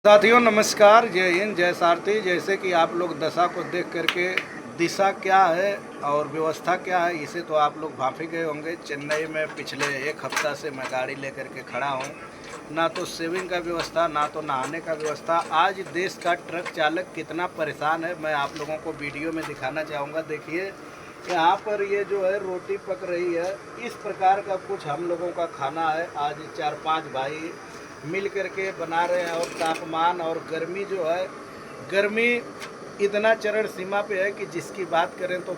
साथियों नमस्कार, जय हिंद, जय सारथी। जैसे कि आप लोग दशा को देख करके दिशा क्या है और व्यवस्था क्या है, इसे तो आप लोग भाप ही गए होंगे। चेन्नई में पिछले एक हफ्ता से मैं गाड़ी लेकर के खड़ा हूँ। ना तो सेविंग का व्यवस्था, ना तो नहाने का व्यवस्था। आज देश का ट्रक चालक कितना परेशान है, मैं आप लोगों को वीडियो में दिखाना चाहूँगा। देखिए, यहाँ पर ये जो है रोटी पक रही है। इस प्रकार का कुछ हम लोगों का खाना है। आज 4-5 भाई मिल करके बना रहे हैं। और तापमान और गर्मी जो है, गर्मी इतना चरण सीमा पे है कि जिसकी बात करें तो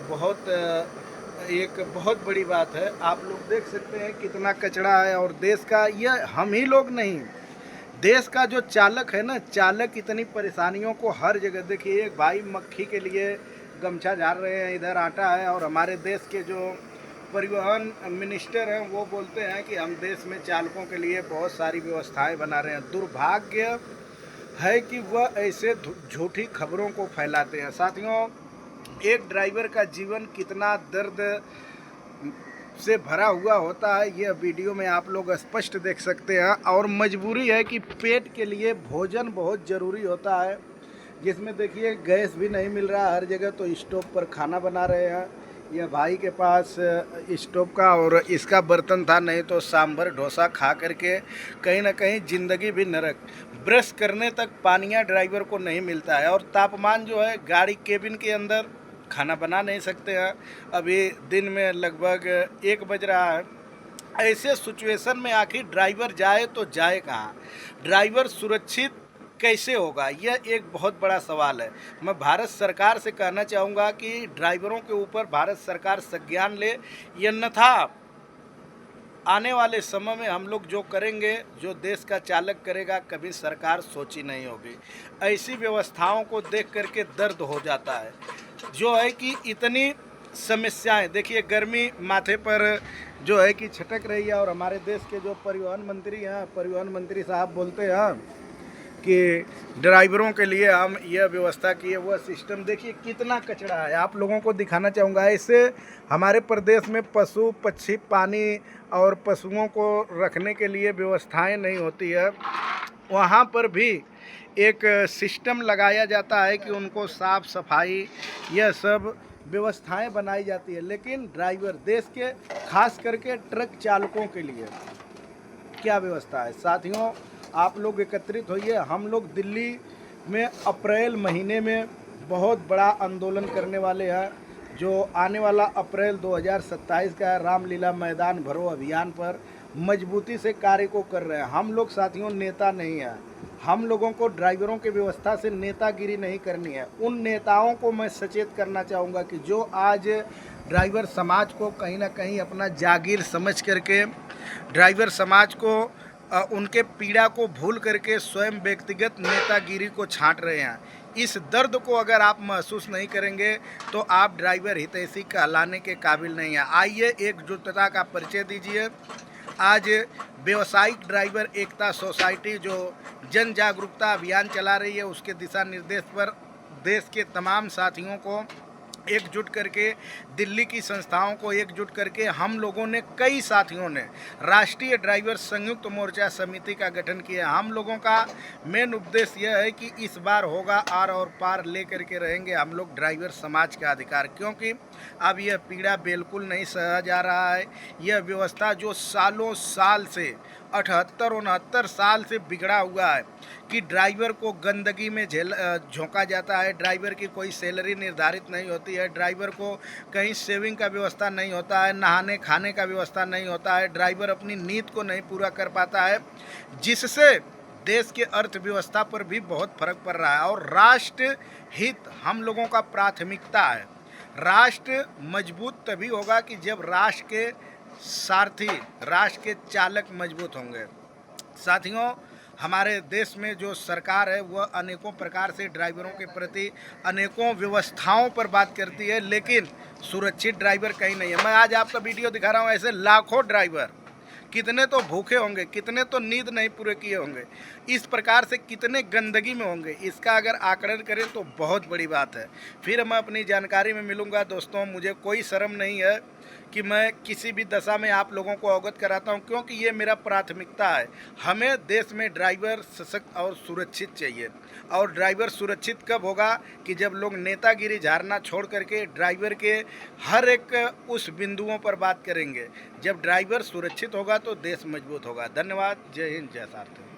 एक बहुत बड़ी बात है। आप लोग देख सकते हैं कितना कचरा है। और देश का, यह हम ही लोग नहीं, देश का जो चालक है ना, चालक इतनी परेशानियों को हर जगह। देखिए, एक भाई मक्खी के लिए गमछा झाड़ रहे हैं, इधर आटा है। और हमारे देश के जो परिवहन मिनिस्टर हैं वो बोलते हैं कि हम देश में चालकों के लिए बहुत सारी व्यवस्थाएं बना रहे हैं। दुर्भाग्य है कि वह ऐसे झूठी खबरों को फैलाते हैं। साथियों, एक ड्राइवर का जीवन कितना दर्द से भरा हुआ होता है, यह वीडियो में आप लोग स्पष्ट देख सकते हैं। और मजबूरी है कि पेट के लिए भोजन बहुत ज़रूरी होता है, जिसमें देखिए गैस भी नहीं मिल रहा हर जगह, तो स्टोव पर खाना बना रहे हैं। यह भाई के पास स्टोव का और इसका बर्तन था, नहीं तो सांभर डोसा खा करके कहीं ना कहीं ज़िंदगी भी नरक। ब्रश करने तक पानिया ड्राइवर को नहीं मिलता है। और तापमान जो है, गाड़ी केबिन के अंदर खाना बना नहीं सकते हैं। अभी दिन में लगभग 1 बज रहा है। ऐसे सिचुएशन में आखिर ड्राइवर जाए तो जाए कहाँ? ड्राइवर सुरक्षित कैसे होगा, यह एक बहुत बड़ा सवाल है। मैं भारत सरकार से कहना चाहूँगा कि ड्राइवरों के ऊपर भारत सरकार संज्ञान ले, अन्यथा आने वाले समय में हम लोग जो करेंगे, जो देश का चालक करेगा, कभी सरकार सोची नहीं होगी। ऐसी व्यवस्थाओं को देख करके दर्द हो जाता है, जो है कि इतनी समस्याएं। देखिए, गर्मी माथे पर जो है कि छटक रही है। और हमारे देश के जो परिवहन मंत्री हैं, परिवहन मंत्री साहब बोलते हैं कि ड्राइवरों के लिए हम यह व्यवस्था किए, वह सिस्टम। देखिए कितना कचरा है, आप लोगों को दिखाना चाहूँगा। ऐसे हमारे प्रदेश में पशु पक्षी, पानी और पशुओं को रखने के लिए व्यवस्थाएं नहीं होती है। वहाँ पर भी एक सिस्टम लगाया जाता है कि उनको साफ सफाई, यह सब व्यवस्थाएं बनाई जाती है। लेकिन ड्राइवर, देश के खास करके ट्रक चालकों के लिए क्या व्यवस्था है? साथियों, आप लोग एकत्रित होइए। हम लोग दिल्ली में अप्रैल महीने में बहुत बड़ा आंदोलन करने वाले हैं, जो आने वाला अप्रैल 2027 का है। रामलीला मैदान भरो अभियान पर मजबूती से कार्य को कर रहे हैं हम लोग। साथियों, नेता नहीं है। हम लोगों को ड्राइवरों की व्यवस्था से नेतागिरी नहीं करनी है। उन नेताओं को मैं सचेत करना चाहूँगा कि जो आज ड्राइवर समाज को कहीं ना कहीं अपना जागीर समझ करके, ड्राइवर समाज को उनके पीड़ा को भूल करके स्वयं व्यक्तिगत नेतागिरी को छांट रहे हैं। इस दर्द को अगर आप महसूस नहीं करेंगे तो आप ड्राइवर हितैषी कहलाने के काबिल नहीं हैं। आइए एकजुटता का परिचय दीजिए। आज व्यावसायिक ड्राइवर एकता सोसाइटी जो जन जागरूकता अभियान चला रही है, उसके दिशा निर्देश पर देश के तमाम साथियों को एकजुट करके, दिल्ली की संस्थाओं को एकजुट करके हम लोगों ने, कई साथियों ने राष्ट्रीय ड्राइवर संयुक्त मोर्चा समिति का गठन किया। हम लोगों का मेन उद्देश्य यह है कि इस बार होगा आर और पार ले करके रहेंगे हम लोग ड्राइवर समाज का अधिकार। क्योंकि अब यह पीड़ा बिल्कुल नहीं सहा जा रहा है। यह व्यवस्था जो सालों साल से, 78-69 साल से बिगड़ा हुआ है कि ड्राइवर को गंदगी में झोंका जाता है, ड्राइवर की कोई सैलरी निर्धारित नहीं होती है, ड्राइवर को कहीं सेविंग का व्यवस्था नहीं होता है, नहाने खाने का व्यवस्था नहीं होता है, ड्राइवर अपनी नींद को नहीं पूरा कर पाता है, जिससे देश के अर्थव्यवस्था पर भी बहुत फर्क पड़ रहा है। और राष्ट्र हित हम लोगों का प्राथमिकता है। राष्ट्र मजबूत तभी होगा कि जब राष्ट्र के सारथी, राष्ट्र के चालक मजबूत होंगे। साथियों, हमारे देश में जो सरकार है वह अनेकों प्रकार से ड्राइवरों के प्रति अनेकों व्यवस्थाओं पर बात करती है, लेकिन सुरक्षित ड्राइवर कहीं नहीं है। मैं आज आपका वीडियो दिखा रहा हूँ, ऐसे लाखों ड्राइवर, कितने तो भूखे होंगे, कितने तो नींद नहीं पूरे किए होंगे, इस प्रकार से कितने गंदगी में होंगे। इसका अगर आकलन करें तो बहुत बड़ी बात है। फिर मैं अपनी जानकारी में मिलूँगा। दोस्तों, मुझे कोई शर्म नहीं है कि मैं किसी भी दशा में आप लोगों को अवगत कराता हूं, क्योंकि ये मेरा प्राथमिकता है। हमें देश में ड्राइवर सशक्त और सुरक्षित चाहिए। और ड्राइवर सुरक्षित कब होगा कि जब लोग नेतागिरी झाड़ना छोड़ करके ड्राइवर के हर एक उस बिंदुओं पर बात करेंगे। जब ड्राइवर सुरक्षित होगा तो देश मजबूत होगा। धन्यवाद। जय हिंद, जय सारथी।